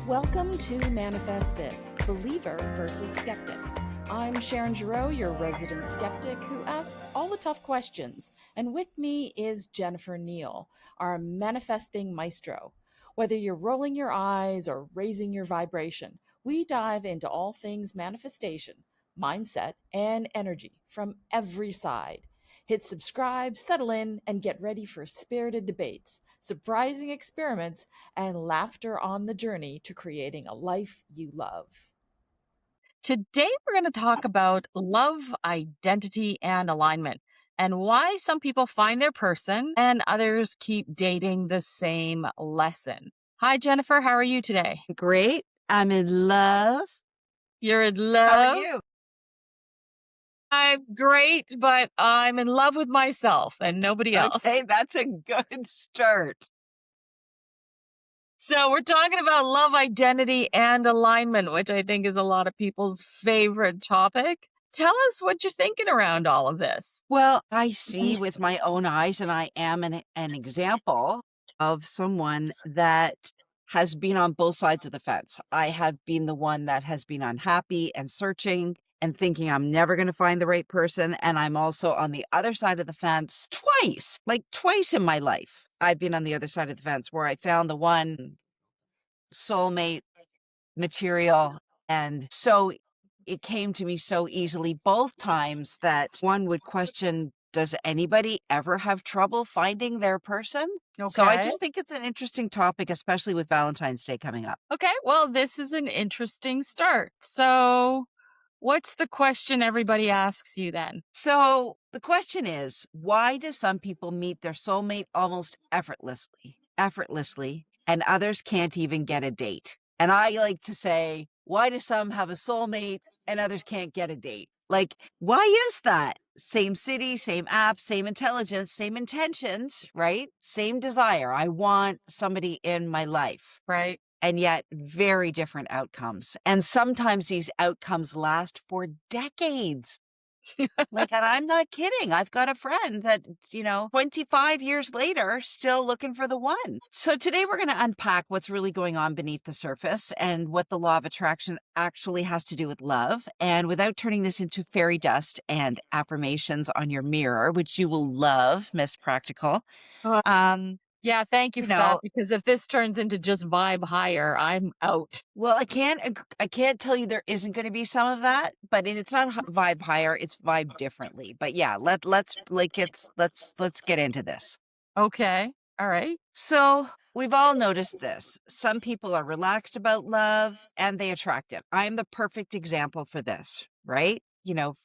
Welcome to Manifest This, Believer versus Skeptic. I'm Sharon Giroux, your resident skeptic who asks all the tough questions. And with me is Jennifer Neal, our manifesting maestro. Whether you're rolling your eyes or raising your vibration, we dive into all things manifestation, mindset, and energy from every side. Hit subscribe, settle in, and get ready for spirited debates, surprising experiments, and laughter on the journey to creating a life you love. Today, we're going to talk about love, identity, and alignment, and why some people find their person and others keep dating the same lesson. Hi, Jennifer. How are you today? Great. I'm in love. You're in How are love? you? I'm great, but I'm in love with myself and nobody else. Okay, that's a good start. So we're talking about love, identity, and alignment, which I think is a lot of people's favorite topic. Tell us what you're thinking around all of this. Well, I see with my own eyes, and I am an example of someone that has been on both sides of the fence. I have been the one that has been unhappy and searching and thinking I'm never going to find the right person. And I'm also on the other side of the fence twice in my life. I've been on the other side of the fence where I found the one soulmate material. And so it came to me so easily both times that one would question, does anybody ever have trouble finding their person? So I Okay. just think it's an interesting topic, especially with Valentine's Day coming up. Okay. Well, this is an interesting start. So, what's the question everybody asks you then? So the question is, why do some people meet their soulmate almost effortlessly, and others can't even get a date? And I like to say, why do some have a soulmate and others can't get a date? Like, why is that? Same city, same app, same intelligence, same intentions, right? Same desire. I want somebody in my life. Right. And yet very different outcomes. And sometimes these outcomes last for decades. Like, and I'm not kidding. I've got a friend that, 25 years later, still looking for the one. So today we're going to unpack what's really going on beneath the surface and what the law of attraction actually has to do with love. And without turning this into fairy dust and affirmations on your mirror, which you will love, Miss Practical. Uh, Um, yeah, thank you you for that. know, Because if this turns into just vibe higher, I'm out. well, I can't tell you there isn't going to be some of that, but it's not vibe higher, it's vibe differently. But yeah, let's get into this. Okay. All right. So we've all noticed this. Some people are relaxed about love and they attract it. I'm the perfect example for this, right?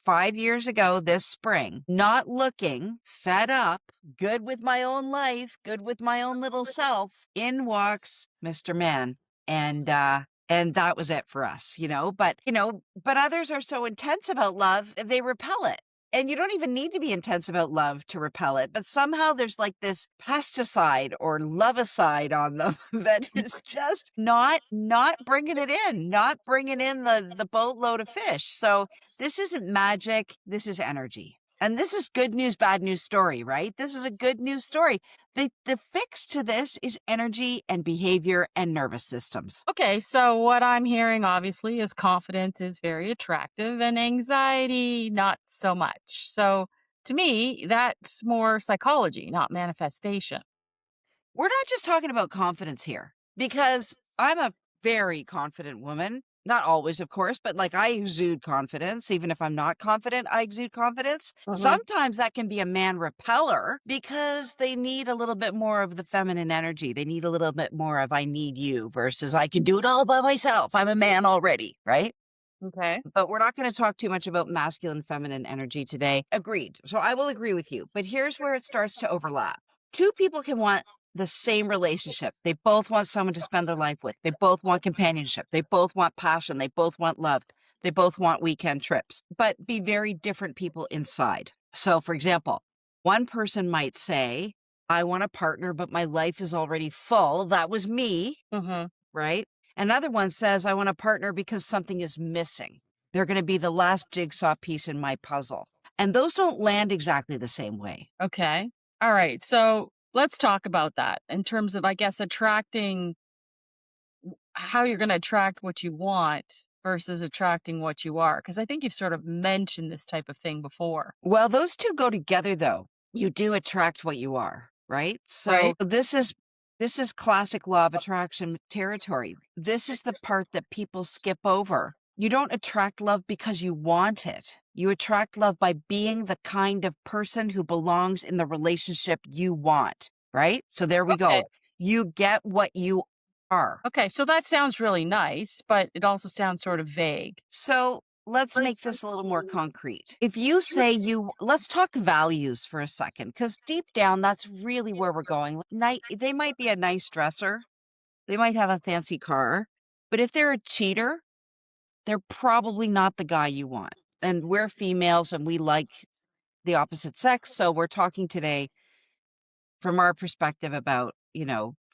5 years ago this spring, not looking, fed up, good with my own life, good with my own little self, in walks Mr. Man. And that was it for us, but others are so intense about love, they repel it. And you don't even need to be intense about love to repel it. But somehow there's like this pesticide or lovicide on them that is just not bringing it in, not bringing in the boatload of fish. So this isn't magic. This is energy. And this is good news, bad news story, right? This is a good news story. The fix to this is energy and behavior and nervous systems. Okay, so what I'm hearing obviously is confidence is very attractive and anxiety not so much. So to me, that's more psychology, not manifestation. We're not just talking about confidence here because I'm a very confident woman. Not always, of course, but like I exude confidence. Even if I'm not confident, I exude confidence. Sometimes that can be a man repeller because they need a little bit more of the feminine energy. They need a little bit more of I need you versus I can do it all by myself. I'm a man already, right? Okay. But we're not going to talk too much about masculine, feminine energy today. Agreed. So I will agree with you. But here's where it starts to overlap. Two people can want the same relationship. They both want someone to spend their life with. They both want companionship. They both want passion. They both want love. They both want weekend trips, but be very different people inside. So, for example, one person might say, I want a partner, but my life is already full. That was me, right? Another one says, I want a partner because something is missing. They're going to be the last jigsaw piece in my puzzle. And those don't land exactly the same way. Okay. All right. So let's talk about that in terms of, I guess, attracting how you're going to attract what you want versus attracting what you are. Because I think you've sort of mentioned this type of thing before, Well, those two go together though. You do attract what you are, right? So right? this is classic law of attraction territory. This is the part that people skip over. You don't attract love because you want it. You attract love by being the kind of person who belongs in the relationship you want, right? So there we Okay. go. You get what you are. Okay. So that sounds really nice, but it also sounds sort of vague. So let's make this a little more concrete. If you say let's talk values for a second, because deep down, that's really where we're going. They might be a nice dresser, they might have a fancy car, but if they're a cheater, they're probably not the guy you want. And we're females and we like the opposite sex. So we're talking today from our perspective about,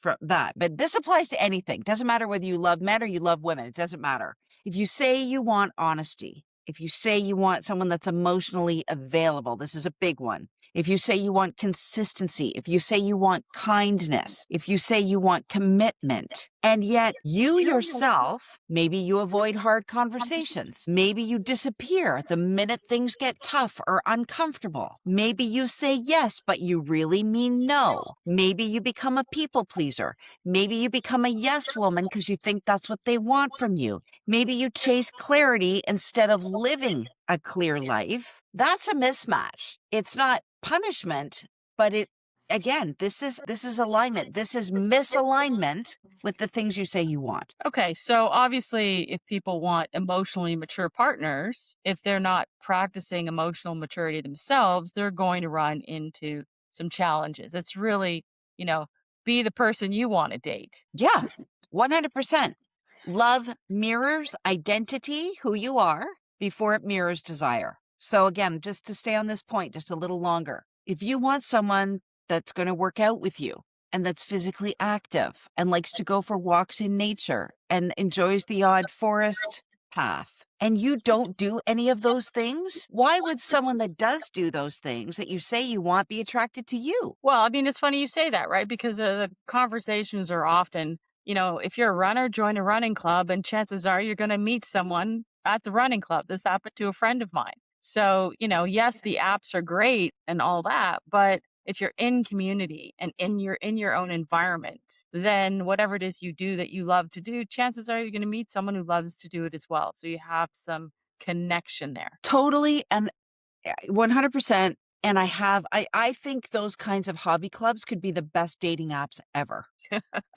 from that. But this applies to anything. Doesn't matter whether you love men or you love women. It doesn't matter. If you say you want honesty, if you say you want someone that's emotionally available, this is a big one. If you say you want consistency, if you say you want kindness, if you say you want commitment, and yet you yourself, maybe you avoid hard conversations. Maybe you disappear the minute things get tough or uncomfortable. Maybe you say yes, but you really mean no. Maybe you become a people pleaser. Maybe you become a yes woman because you think that's what they want from you. Maybe you chase clarity instead of living a clear life. That's a mismatch. It's not punishment, but again, this is alignment. This is misalignment with the things you say you want. Okay, so obviously, if people want emotionally mature partners, if they're not practicing emotional maturity themselves, they're going to run into some challenges. It's really, you know, be the person you want to date. Yeah, 100%. Love mirrors identity, who you are, before it mirrors desire. So, again, just to stay on this point just a little longer, if you want someone that's going to work out with you and that's physically active and likes to go for walks in nature and enjoys the odd forest path, and you don't do any of those things, why would someone that does do those things that you say you want be attracted to you? Well, I mean, it's funny you say that, right? Because the conversations are often, if you're a runner, join a running club, and chances are you're going to meet someone at the running club. This happened to a friend of mine. So, yes, the apps are great and all that, but if you're in community and in your own environment, then whatever it is you do that you love to do, chances are you're going to meet someone who loves to do it as well. So you have some connection there. Totally. And 100%. And I think those kinds of hobby clubs could be the best dating apps ever.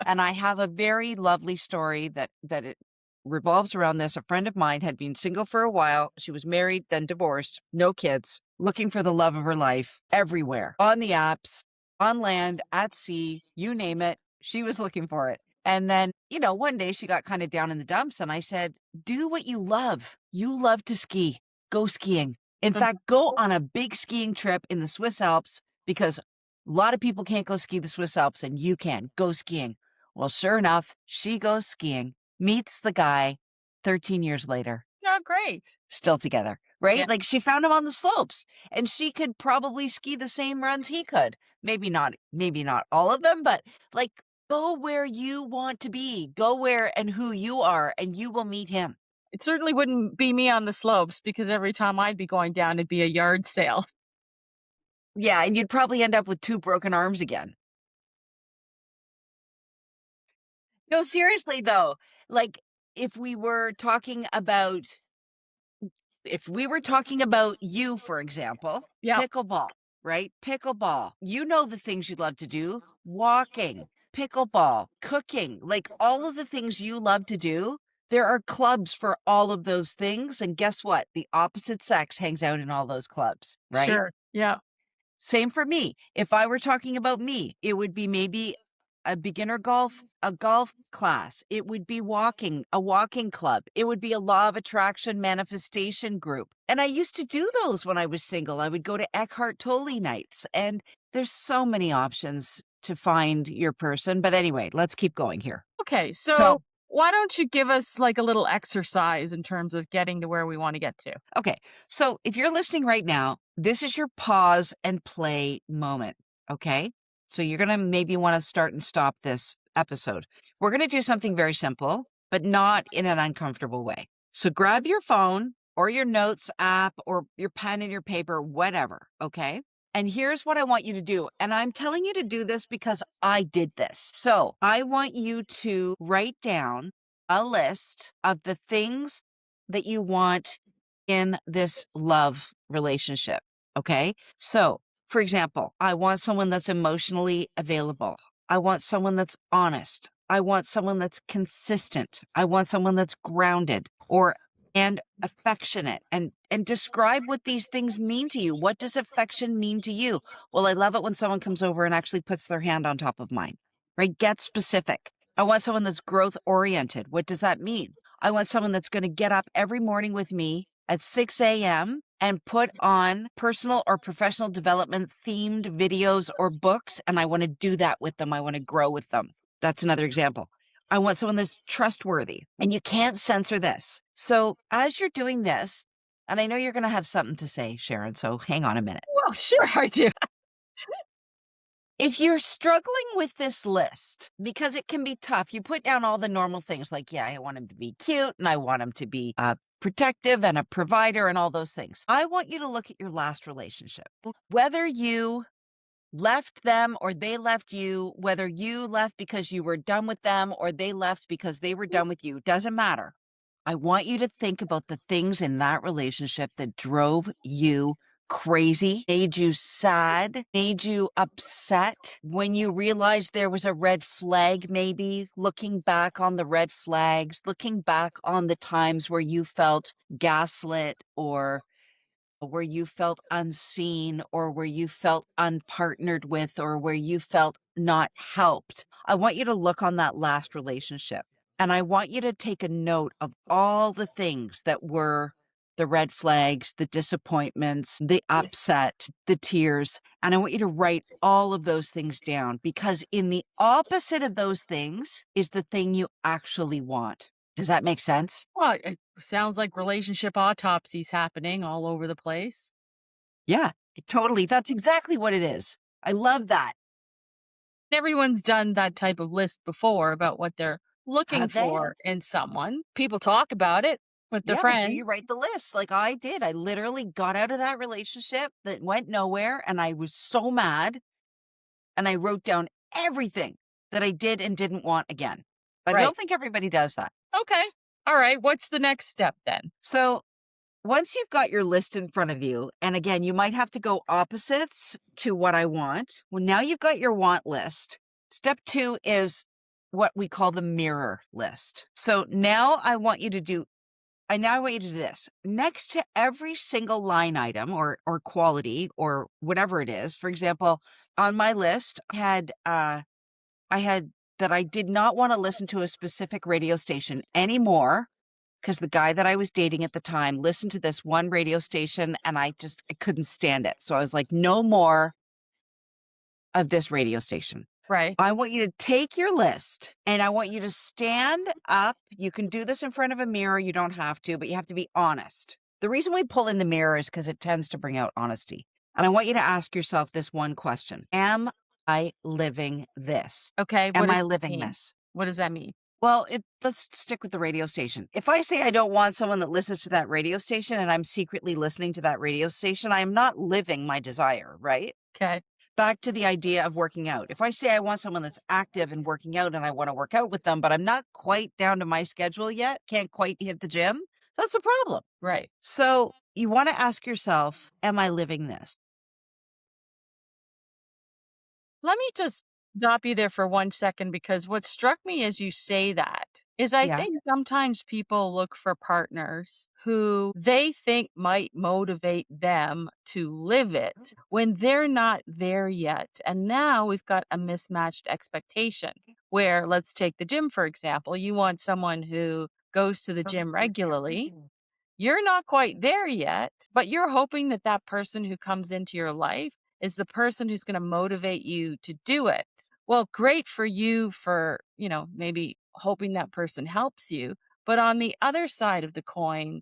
And I have a very lovely story that it revolves around this. A friend of mine had been single for a while. She was married, then divorced, no kids, looking for the love of her life everywhere on the apps, on land, at sea, you name it. She was looking for it. And then, one day she got kind of down in the dumps and I said, do what you love. You love to ski. Go skiing. In fact, go on a big skiing trip in the Swiss Alps because a lot of people can't go ski the Swiss Alps and you can. Go skiing. Well, sure enough, she goes skiing, meets the guy 13 years later, Oh, great. still together, right? Like she found him on the slopes and she could probably ski the same runs he could. Maybe not all of them, but like go where you want to be, go where and who you are, and you will meet him. It certainly wouldn't be me on the slopes because every time I'd be going down, it'd be a yard sale. Yeah. And you'd probably end up with two broken arms again. No, seriously though, like if we were talking about if we were talking about you, for example, Yeah, pickleball, right? Pickleball. You know the things you love to do, walking, pickleball, cooking, like all of the things you love to do. There are clubs for all of those things. And guess what? The opposite sex hangs out in all those clubs, right? sure. Yeah. Same for me. If I were talking about me, it would be maybe a golf class. It would be walking, a walking club. It would be a law of attraction manifestation group. And I used to do those when I was single. I would go to Eckhart Tolle nights, and there's so many options to find your person. But anyway, let's keep going here. Okay. So, So why don't you give us like a little exercise in terms of getting to where we want to get to? okay. So if you're listening right now, this is your pause and play moment. Okay. So you're going to maybe want to start and stop this episode. We're going to do something very simple. but not in an uncomfortable way. So grab your phone or your notes app or your pen and your paper, whatever. Okay. And here's what I want you to do. And I'm telling you to do this because I did this. So I want you to write down a list of the things that you want in this love relationship. Okay. So, for example, I want someone that's emotionally available. I want someone that's honest. I want someone that's consistent. I want someone that's grounded or and affectionate and describe what these things mean to you. What does affection mean to you? Well, I love it when someone comes over and actually puts their hand on top of mine. Right? Get specific. I want someone that's growth oriented. What does that mean? I want someone that's going to get up every morning with me at 6 a.m. and put on personal or professional development themed videos or books. And I want to do that with them. I want to grow with them. That's another example. I want someone that's trustworthy, and you can't censor this. So as you're doing this, and I know you're going to have something to say, Sharon, so hang on a minute. Well, sure I do. If you're struggling with this list, because it can be tough, you put down all the normal things like, yeah, I want him to be cute and I want him to be protective and a provider and all those things. I want you to look at your last relationship. Whether you left them or they left you, whether you left because you were done with them or they left because they were done with you, doesn't matter. I want you to think about the things in that relationship that drove you crazy, made you sad, made you upset. When you realized there was a red flag, maybe looking back on the red flags, looking back on the times where you felt gaslit or where you felt unseen or where you felt unpartnered with or where you felt not helped. I want you to look on that last relationship and I want you to take a note of all the things that were the red flags, the disappointments, the upset, the tears. And I want you to write all of those things down because in the opposite of those things is the thing you actually want. Does that make sense? Well, it sounds like relationship autopsies happening all over the place. Yeah, totally. That's exactly what it is. I love that. Everyone's done that type of list before about what they're looking Have they? for in someone. People talk about it with their Yeah, but do friends. you write the list like I did? I literally got out of that relationship that went nowhere and I was so mad and I wrote down everything that I did and didn't want again. But I Right. don't think everybody does that. Okay. All right. What's the next step then? So once you've got your list in front of you, and again, you might have to go opposites to what I want. Well, now you've got your want list. Step 2 is what we call the mirror list. So now I want you to do this. Next to every single line item or quality or whatever it is. For example, on my list, I had that I did not want to listen to a specific radio station anymore because the guy that I was dating at the time listened to this one radio station and I couldn't stand it. So I was like, no more of this radio station. Right. I want you to take your list and I want you to stand up. You can do this in front of a mirror. You don't have to, but you have to be honest. The reason we pull in the mirror is because it tends to bring out honesty. And I want you to ask yourself this one question. Am I living this? Okay. What Am does I that living mean? this? What does that mean? Well, let's stick with the radio station. If I say I don't want someone that listens to that radio station and I'm secretly listening to that radio station, I am not living my desire, right? Okay. Back to the idea of working out. If I say I want someone that's active and working out and I want to work out with them, but I'm not quite down to my schedule yet, can't quite hit the gym, that's a problem. Right. So you want to ask yourself, am I living this? Let me just stop you there for 1 second because what struck me as you say that is I Yeah. think sometimes people look for partners who they think might motivate them to live it when they're not there yet. And now we've got a mismatched expectation where, let's take the gym, for example. You want someone who goes to the gym regularly. You're not quite there yet, but you're hoping that that person who comes into your life is the person who's going to motivate you to do it. Well, great for you for, maybe hoping that person helps you. But on the other side of the coin,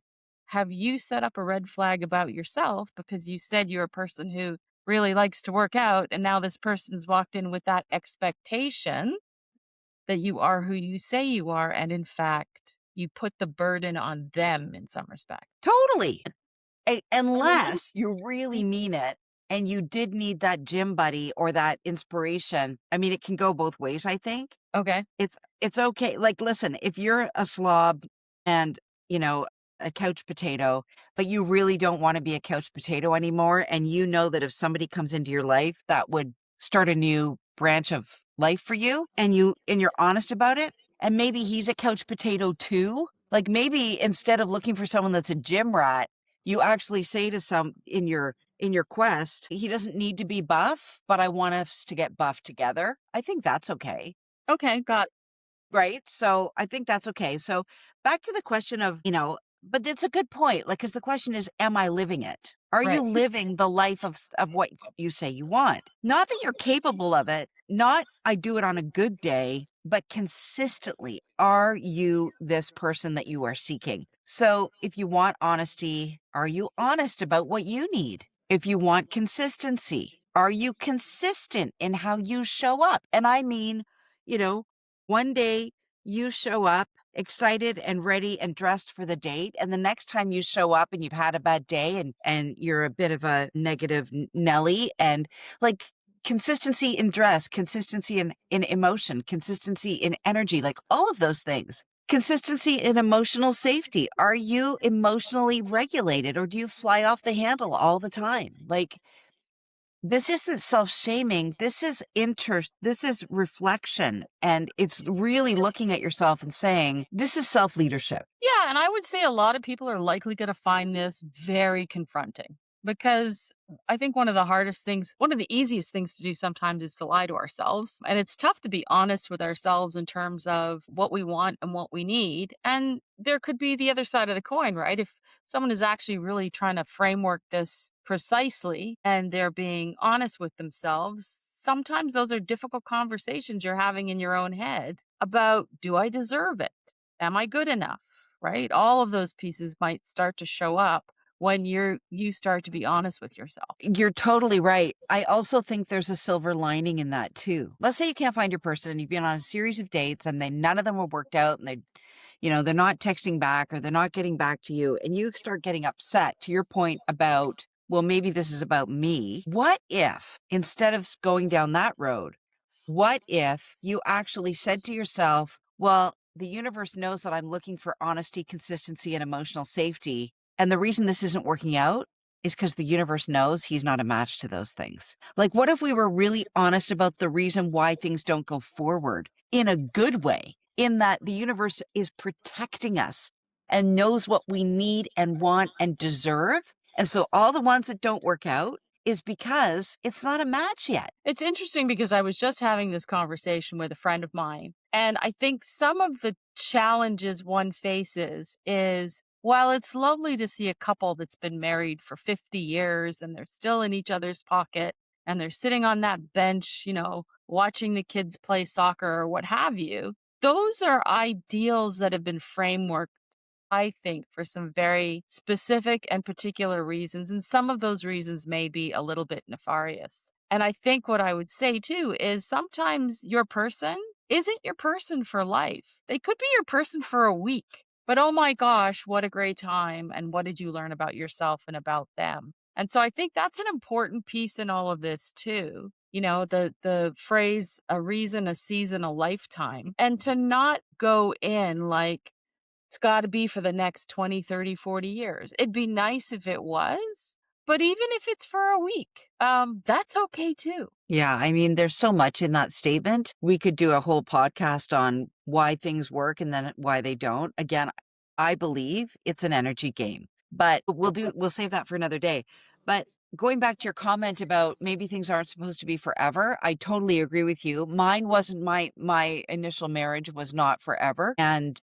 have you set up a red flag about yourself because you said you're a person who really likes to work out and now this person's walked in with that expectation that you are who you say you are, and in fact, you put the burden on them in some respect. Totally. Unless you really mean it and you did need that gym buddy or that inspiration. I mean, it can go both ways, I think. Okay. It's okay. Like, listen, if you're a slob and, you know, a couch potato, but you really don't want to be a couch potato anymore, and you know that if somebody comes into your life that would start a new branch of life for you, and you're honest about it, and maybe he's a couch potato too. Like maybe instead of looking for someone that's a gym rat, you actually say to some in your quest, he doesn't need to be buff, but I want us to get buff together. I think that's okay. Okay, got Right? So, I think that's okay. So, back to the question of, but it's a good point, like, because the question is, am I living it? Are you right. living the life of what you say you want? Not that you're capable of it, not I do it on a good day, but consistently, are you this person that you are seeking? So, if you want honesty, are you honest about what you need? If you want consistency, are you consistent in how you show up? And I mean, you know, one day you show up excited and ready and dressed for the date, and the next time you show up and you've had a bad day and you're a bit of a negative Nelly, and like consistency in dress, consistency in emotion, consistency in energy, like all of those things. Consistency in emotional safety. Are you emotionally regulated or do you fly off the handle all the time? Like this isn't self-shaming. This is reflection. And it's really looking at yourself and saying, this is self-leadership. Yeah, and I would say a lot of people are likely going to find this very confronting because I think one of the easiest things to do sometimes is to lie to ourselves. And it's tough to be honest with ourselves in terms of what we want and what we need. And there could be the other side of the coin, right? If someone is actually really trying to framework this precisely and they're being honest with themselves, sometimes those are difficult conversations you're having in your own head about, do I deserve it? Am I good enough? Right? All of those pieces might start to show up when you start to be honest with yourself. You're totally right. I also think there's a silver lining in that too. Let's say you can't find your person and you've been on a series of dates and none of them were worked out and they're not texting back or they're not getting back to you and you start getting upset to your point about, well, maybe this is about me. What if instead of going down that road, what if you actually said to yourself, well, the universe knows that I'm looking for honesty, consistency, and emotional safety. And the reason this isn't working out is because the universe knows he's not a match to those things. Like, what if we were really honest about the reason why things don't go forward in a good way, in that the universe is protecting us and knows what we need and want and deserve? And so all the ones that don't work out is because it's not a match yet. It's interesting because I was just having this conversation with a friend of mine, and I think some of the challenges one faces is while it's lovely to see a couple that's been married for 50 years and they're still in each other's pocket and they're sitting on that bench, watching the kids play soccer or what have you, those are ideals that have been frameworked, I think, for some very specific and particular reasons. And some of those reasons may be a little bit nefarious. And I think what I would say too is sometimes your person isn't your person for life. They could be your person for a week, but oh my gosh, what a great time. And what did you learn about yourself and about them? And so I think that's an important piece in all of this too. The phrase, a reason, a season, a lifetime. And to not go in like, it's gotta be for the next 20, 30, 40 years. It'd be nice if it was, but even if it's for a week, that's okay too. Yeah, I mean, there's so much in that statement. We could do a whole podcast on why things work and then why they don't. Again, I believe it's an energy game, but we'll save that for another day. But going back to your comment about maybe things aren't supposed to be forever, I totally agree with you. Mine wasn't my initial marriage was not forever. And,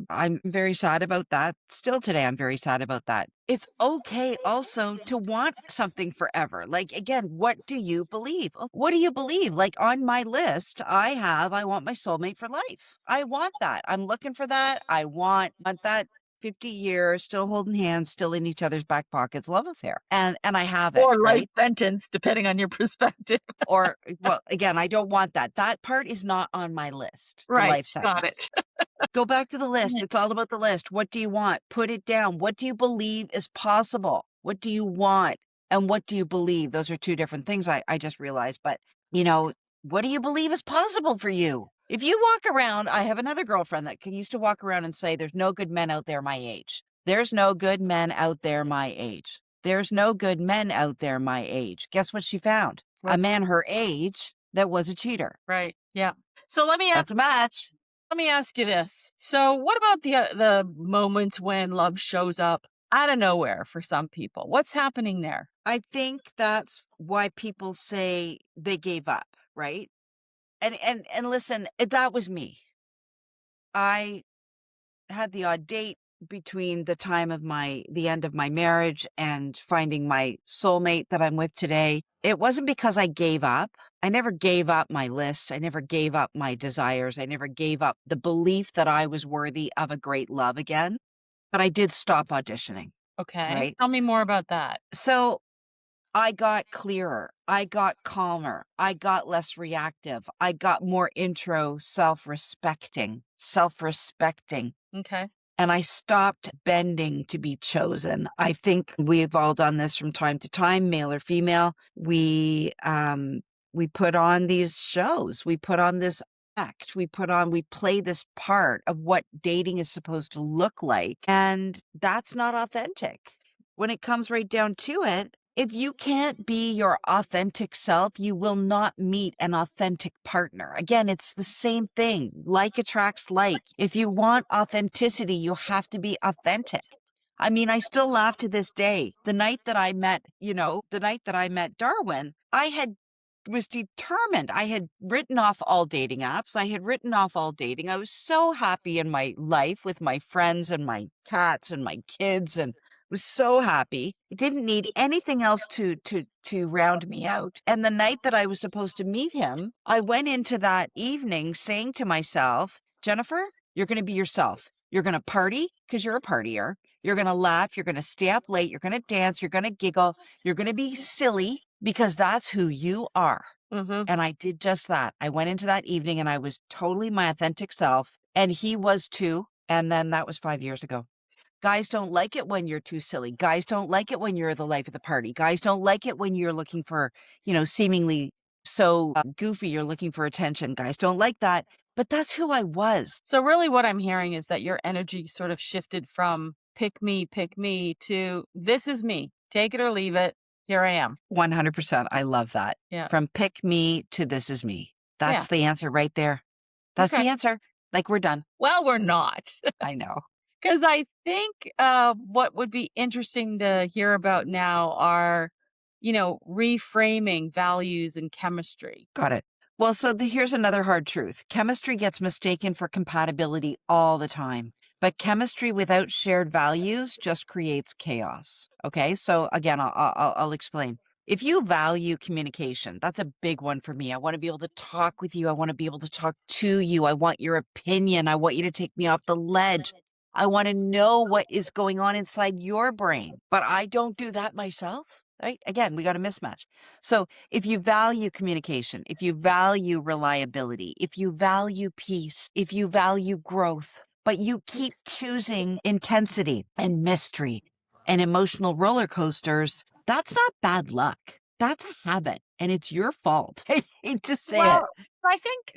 I'm very sad about that. Still today, I'm very sad about that. It's okay also to want something forever. Like, again, what do you believe? What do you believe? Like on my list, I want my soulmate for life. I want that. I'm looking for that. I want that. 50 years, still holding hands, still in each other's back pockets, love affair. And I have it, Or life right? sentence, depending on your perspective. Or, well, again, I don't want that. That part is not on my list, the Right. life Got sentence. it. Go back to the list. It's all about the list. What do you want? Put it down. What do you believe is possible? What do you want? And what do you believe? Those are two different things I just realized. But, what do you believe is possible for you? If you walk around, I have another girlfriend that used to walk around and say, there's no good men out there my age. There's no good men out there my age. There's no good men out there my age. Guess what she found? A man her age that was a cheater. Right. Yeah. So That's a match. let me ask you this. So what about the moments when love shows up out of nowhere for some people? What's happening there? I think that's why people say they gave up, right? And listen, that was me. I had the odd date between the end of my marriage and finding my soulmate that I'm with today. It wasn't because I gave up. I never gave up my list. I never gave up my desires. I never gave up the belief that I was worthy of a great love again. But I did stop auditioning, Okay. right? Tell me more about that. So I got clearer. I got calmer. I got less reactive. I got more intro self-respecting. Okay. And I stopped bending to be chosen. I think we've all done this from time to time, male or female. We put on these shows. We put on this act. We play this part of what dating is supposed to look like. And that's not authentic. When it comes right down to it, if you can't be your authentic self, you will not meet an authentic partner. Again, it's the same thing. Like attracts like. If you want authenticity, you have to be authentic. I mean, I still laugh to this day. The night that I met Darwin, was determined. I had written off all dating apps. I had written off all dating. I was so happy in my life with my friends and my cats and my kids, and was so happy. I didn't need anything else to round me out. And the night that I was supposed to meet him, I went into that evening saying to myself, Jennifer, you're going to be yourself. You're going to party because you're a partier. You're going to laugh. You're going to stay up late. You're going to dance. You're going to giggle. You're going to be silly because that's who you are. Mm-hmm. And I did just that. I went into that evening and I was totally my authentic self. And he was too. And then that was 5 years ago. Guys don't like it when you're too silly. Guys don't like it when you're the life of the party. Guys don't like it when you're looking for, seemingly so goofy, you're looking for attention. Guys don't like that. But that's who I was. So really what I'm hearing is that your energy sort of shifted from pick me to this is me. Take it or leave it. Here I am. 100%. I love that. Yeah. From pick me to this is me. Yeah. That's the answer right there. That's Okay. the answer. Like, we're done. Well, we're not. I know. Because I think what would be interesting to hear about now are, reframing values and chemistry. Got it. Well, so here's another hard truth. Chemistry gets mistaken for compatibility all the time, but chemistry without shared values just creates chaos. Okay. So again, I'll explain. If you value communication, that's a big one for me. I want to be able to talk with you. I want to be able to talk to you. I want your opinion. I want you to take me off the ledge. I want to know what is going on inside your brain, but I don't do that myself. Right? Again, we got a mismatch. So if you value communication, if you value reliability, if you value peace, if you value growth, but you keep choosing intensity and mystery and emotional roller coasters, that's not bad luck. That's a habit and it's your fault. I hate to say it. Well, I think,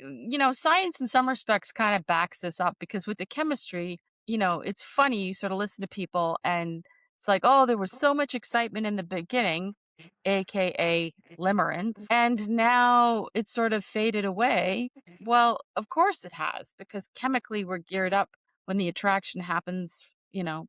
science in some respects kind of backs this up because with the chemistry, it's funny. You sort of listen to people and it's like, oh, there was so much excitement in the beginning, AKA limerence, and now it's sort of faded away. Well, of course it has because chemically we're geared up when the attraction happens,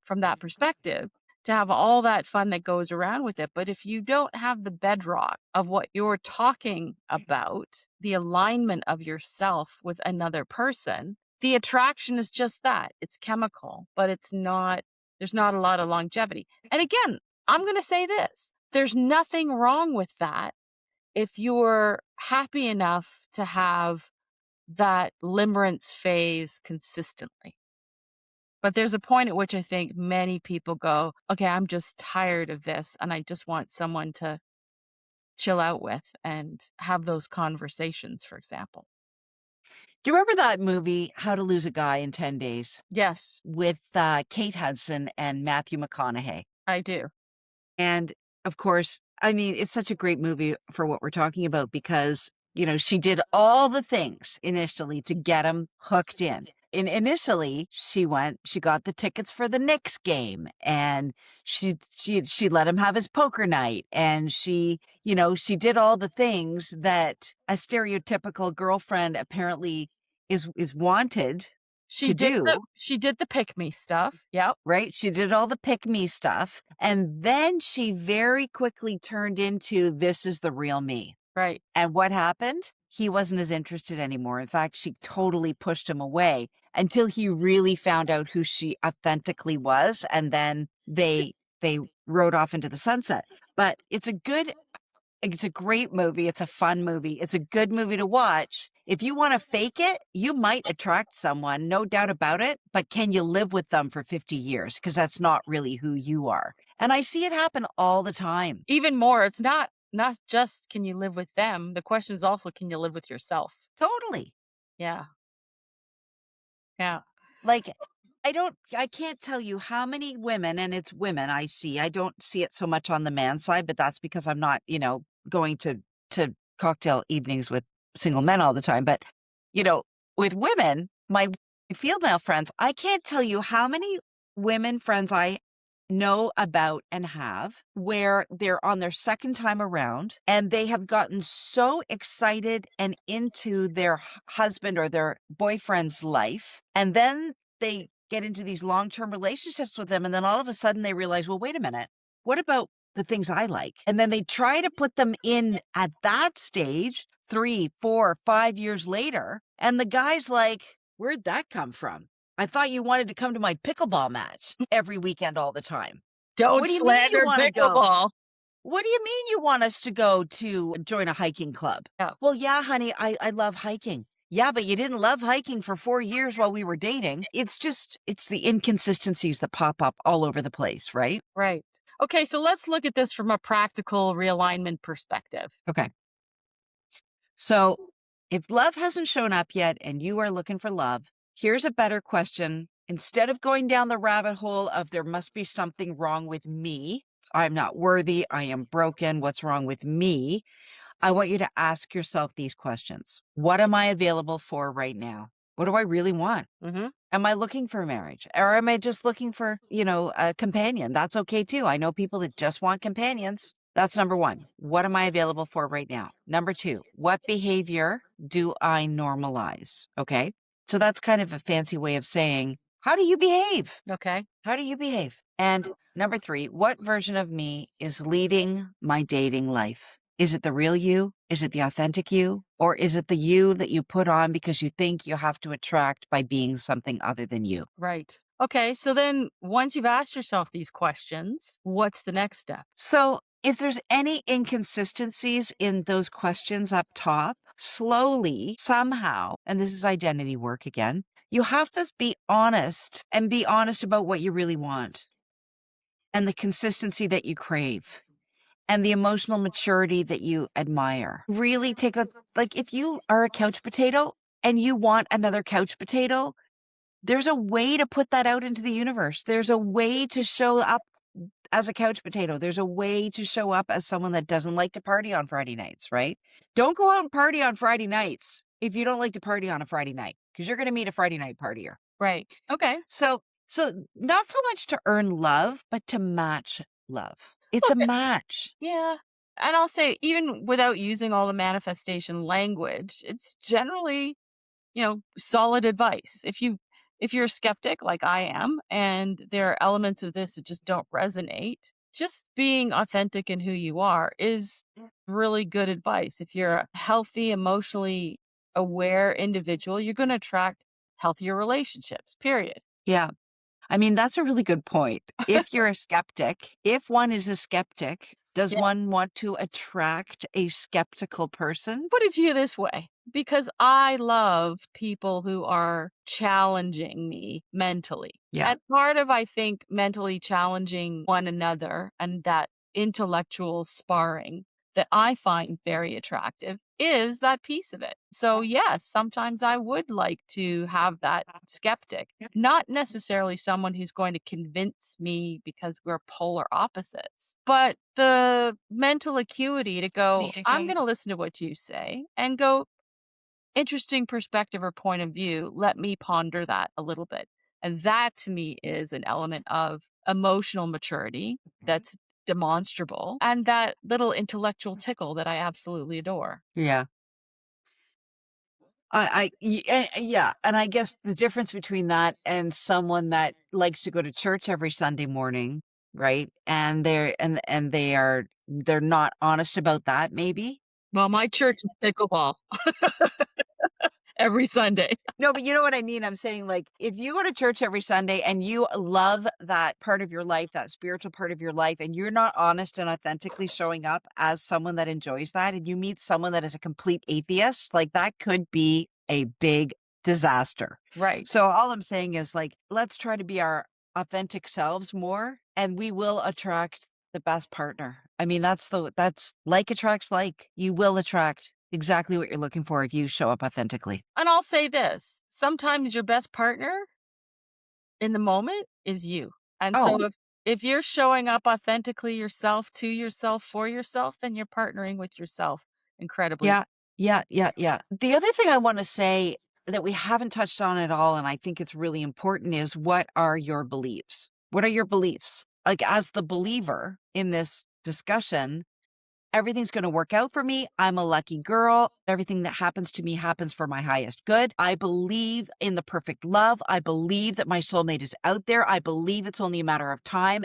from that perspective to have all that fun that goes around with it. But if you don't have the bedrock of what you're talking about, the alignment of yourself with another person, the attraction is just that. It's chemical, but there's not a lot of longevity. And again, I'm going to say this there's nothing wrong with that if you're happy enough to have that limerence phase consistently. But there's a point at which I think many people go, "Okay, I'm just tired of this, and I just want someone to chill out with and have those conversations," for example. Do you remember that movie, How to Lose a Guy in 10 Days, Yes, with Kate Hudson and Matthew McConaughey? I do. And of course, I mean, it's such a great movie for what we're talking about because, she did all the things initially to get him hooked in. And initially, she got the tickets for the Knicks game and she let him have his poker night and she did all the things that a stereotypical girlfriend apparently is wanted to do. She did the pick me stuff. Yep, Right? She did all the pick me stuff, and then she very quickly turned into, "This is the real me." right. And what happened? He wasn't as interested anymore. In fact, she totally pushed him away until he really found out who she authentically was, and then they rode off into the sunset. But it's a great movie, it's a fun movie, it's a good movie to watch. If you wanna fake it, you might attract someone, no doubt about it, but can you live with them for 50 years? Because that's not really who you are. And I see it happen all the time. Even more, it's not just can you live with them, the question is also can you live with yourself? Totally. Yeah, yeah. Like, I can't tell you how many women, and it's women I see. I don't see it so much on the man side, but that's because I'm not, going to cocktail evenings with single men all the time. But, you know, with women, my female friends, I can't tell you how many women friends I know about and have where they're on their second time around and they have gotten so excited and into their husband or their boyfriend's life. And then they get into these long-term relationships with them. And then all of a sudden they realize, well, wait a minute, what about the things I like? And then they try to put them in at that stage 3, 4, 5 years later. And the guy's like, where'd that come from? I thought you wanted to come to my pickleball match every weekend all the time. Don't What do you mean you slander wanna go? pickleball. What do you mean you want us to go to join a hiking club? Yeah, Well, yeah, honey, I love hiking. Yeah, but you didn't love hiking for 4 years while we were dating. It's the inconsistencies that pop up all over the place, right? right. Okay, so let's look at this from a practical realignment perspective. Okay. So, if love hasn't shown up yet and you are looking for love, here's a better question. Instead of going down the rabbit hole of there must be something wrong with me, I'm not worthy, I am broken, what's wrong with me? I want you to ask yourself these questions. What am I available for right now? What do I really want? Mhm. Am I looking for marriage or am I just looking for, a companion? That's okay too. I know people that just want companions. That's number one. What am I available for right now? Number two, what behavior do I normalize? Okay. So that's kind of a fancy way of saying, how do you behave? Okay. How do you behave? And number three, what version of me is leading my dating life? Is it the real you? Is it the authentic you? Or is it the you that you put on because you think you have to attract by being something other than you? Right. Okay, so then once you've asked yourself these questions, what's the next step? So, if there's any inconsistencies in those questions up top, slowly, somehow, and this is identity work again, you have to be honest and be honest about what you really want and the consistency that you crave and the emotional maturity that you admire. Really take like if you are a couch potato and you want another couch potato, there's a way to put that out into the universe. There's a way to show up as a couch potato. There's a way to show up as someone that doesn't like to party on Friday nights, right? Don't go out and party on Friday nights if you don't like to party on a Friday night because you're going to meet a Friday night partier. Right. Okay. So not so much to earn love, but to match love. It's a Okay. match. Yeah. And I'll say, even without using all the manifestation language, it's generally, solid advice. If you're a skeptic like I am, and there are elements of this that just don't resonate, just being authentic in who you are is really good advice. If you're a healthy, emotionally aware individual, you're going to attract healthier relationships, period. Yeah. I mean, that's a really good point. If you're a skeptic, if one is a skeptic, does Yeah. one want to attract a skeptical person? Put it to you this way. because I love people who are challenging me mentally. Yeah. And part of, I think, mentally challenging one another and that intellectual sparring that I find very attractive is that piece of it. So, yes, sometimes I would like to have that skeptic, not necessarily someone who's going to convince me because we're polar opposites, but the mental acuity to go, I'm going to listen to what you say and go, interesting perspective or point of view. Let me ponder that a little bit. And that to me is an element of emotional maturity that's demonstrable and that little intellectual tickle that I absolutely adore. Yeah. Yeah, and I guess the difference between that and someone that likes to go to church every Sunday morning, right? And they're not honest about that, maybe. Well, my church is pickleball every Sunday. No, but you know what I mean? I'm saying, like, if you go to church every Sunday and you love that part of your life, that spiritual part of your life, and you're not honest and authentically showing up as someone that enjoys that, and you meet someone that is a complete atheist, like, that could be a big disaster. Right. So all I'm saying is, like, let's try to be our authentic selves more, and we will attract the best partner. I mean, that's like attracts like. You will attract exactly what you're looking for if you show up authentically. And I'll say this, sometimes your best partner in the moment is you. And Oh, so if you're showing up authentically yourself to yourself for yourself, then you're partnering with yourself incredibly. yeah, yeah, yeah, yeah. The other thing I want to say that we haven't touched on at all, and I think it's really important, is what are your beliefs? What are your beliefs? Like, as the believer in this discussion, everything's going to work out for me. I'm a lucky girl. Everything that happens to me happens for my highest good. I believe in the perfect love. I believe that my soulmate is out there. I believe it's only a matter of time.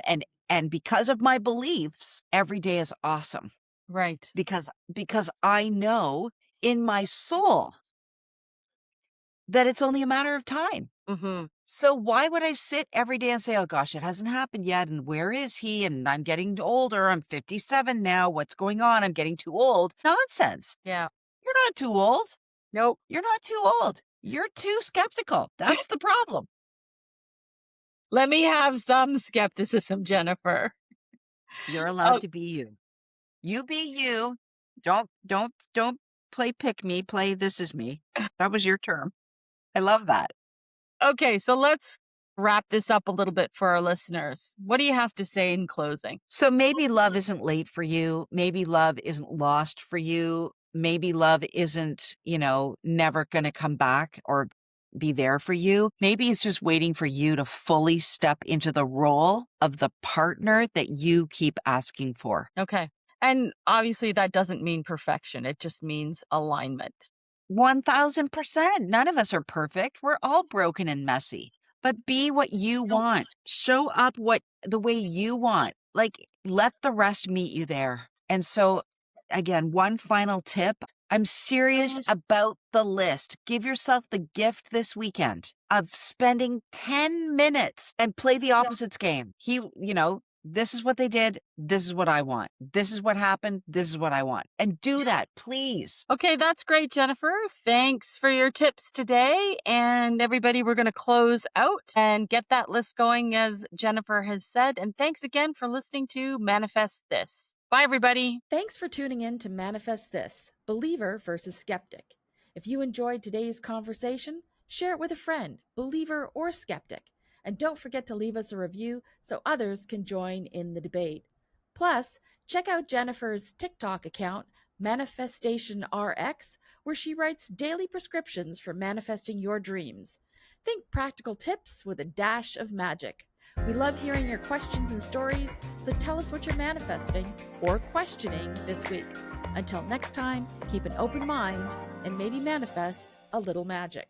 And because of my beliefs, every day is awesome Right. because I know in my soul that it's only a matter of time. Mhm. So why would I sit every day and say, "Oh gosh, it hasn't happened yet, and where is he? And I'm getting older. I'm 57 now. What's going on? I'm getting too old." Nonsense. Yeah. You're not too old. Nope. You're not too old. You're too skeptical. That's the problem. Let me have some skepticism, Jennifer. You're Oh, allowed to be you. You be you. Don't play pick me. Play this is me. That was your term. I love that. okay, so let's wrap this up a little bit for our listeners. What do you have to say in closing? So maybe love isn't late for you. Maybe love isn't lost for you. Maybe love isn't, never going to come back or be there for you. Maybe it's just waiting for you to fully step into the role of the partner that you keep asking for. Okay. And obviously that doesn't mean perfection. It just means alignment. 1000%. None of us are perfect. We're all broken and messy. But be what you want. Show up the way you want. Like, let the rest meet you there. And so again, one final tip. I'm serious about the list. Give yourself the gift this weekend of spending 10 minutes and play the opposites game. This is what they did. This is what I want. This is what happened. This is what I want. And do that, please. Okay, that's great, Jennifer. Thanks for your tips today. And everybody, we're going to close out and get that list going, as Jennifer has said. And thanks again for listening to Manifest This. Bye, everybody. Thanks for tuning in to Manifest This, Believer versus Skeptic. If you enjoyed today's conversation, share it with a friend, believer or skeptic. And don't forget to leave us a review so others can join in the debate. Plus, check out Jennifer's TikTok account, Manifestation RX, where she writes daily prescriptions for manifesting your dreams. Think practical tips with a dash of magic. We love hearing your questions and stories, so tell us what you're manifesting or questioning this week. Until next time, keep an open mind and maybe manifest a little magic.